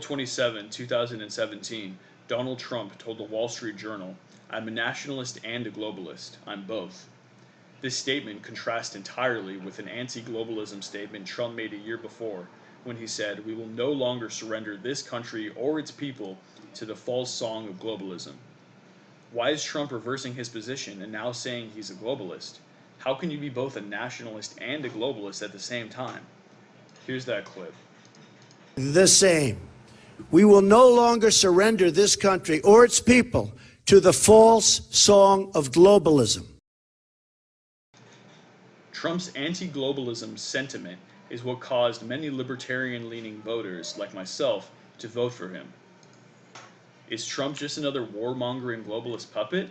27, 2017, Donald Trump told the Wall Street Journal, "I'm a nationalist and a globalist. I'm both." This statement contrasts entirely with an anti-globalism statement Trump made a year before, when he said, "We will no longer surrender this country or its people to the false song of globalism." Why is Trump reversing his position and now saying he's a globalist? How can you be both a nationalist and a globalist at the same time? Here's that clip. The same. We will no longer surrender this country or its people to the false song of globalism. Trump's anti-globalism sentiment is what caused many libertarian-leaning voters, like myself, to vote for him. Is Trump just another warmongering globalist puppet?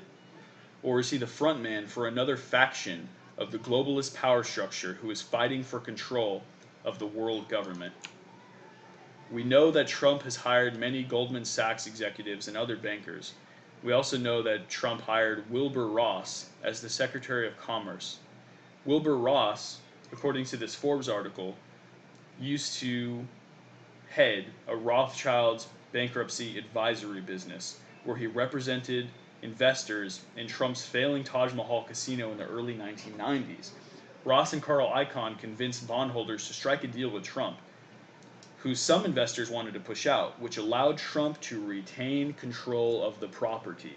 Or is he the frontman for another faction of the globalist power structure who is fighting for control of the world government? We know that Trump has hired many Goldman Sachs executives and other bankers. We also know that Trump hired Wilbur Ross as the Secretary of Commerce. Wilbur Ross, according to this Forbes article, used to head a Rothschild's bankruptcy advisory business, where he represented investors in Trump's failing Taj Mahal casino in the early 1990s. Ross and Carl Icahn convinced bondholders to strike a deal with Trump, who some investors wanted to push out, which allowed Trump to retain control of the property.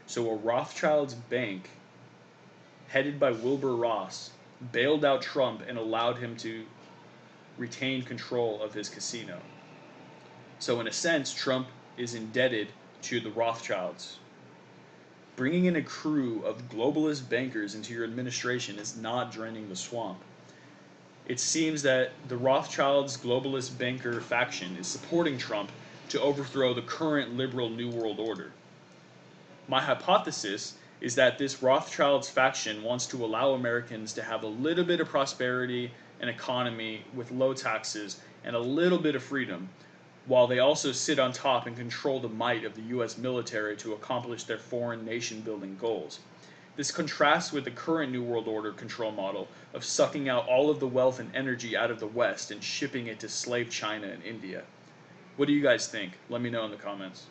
So a Rothschild's bank, headed by Wilbur Ross, bailed out Trump and allowed him to retain control of his casino. So in a sense, Trump is indebted to the Rothschilds. Bringing in a crew of globalist bankers into your administration is not draining the swamp. It seems that the Rothschilds' globalist banker faction is supporting Trump to overthrow the current liberal New World Order. My hypothesis is that this Rothschilds faction wants to allow Americans to have a little bit of prosperity and economy with low taxes and a little bit of freedom, while they also sit on top and control the might of the US military to accomplish their foreign nation-building goals. This contrasts with the current New World Order control model of sucking out all of the wealth and energy out of the West and shipping it to slave China and India. What do you guys think? Let me know in the comments.